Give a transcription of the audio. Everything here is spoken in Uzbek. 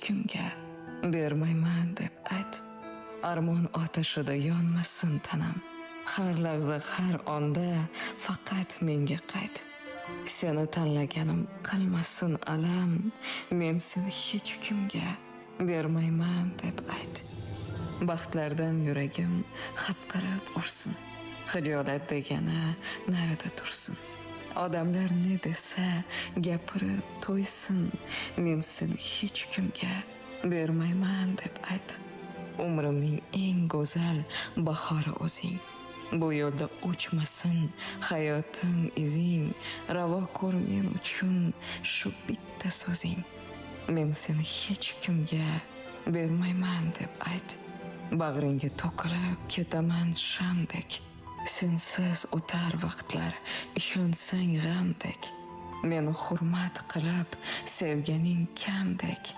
kimga bermayman deb ayt. Armon otashida yonmasin tanam, har lahza har onda faqat menga qayt. Seni tanlaganim qilmasin alam, men seni hech kimga bermayman deb ayt. Baxtlardan yuragim xapqirib ursin, hijolat degani narida tursin. Odamlar ne desa gapirib to'ysin, men seni hech kimga bermayman deb ayt. Umrimning eng go'zal bahori o'zing, bu yo'lda o'chmasin hayotim izing. Ravo ko'r men uchun shu bitta so'zing, men seni hech kimga bermayman deb ayt. Bag'ringga to'kilib ketaman shamdek, sensiz o'tar vaqtlar ishonsang g'amdek. Meni hurmat qilib sevganing kamdek,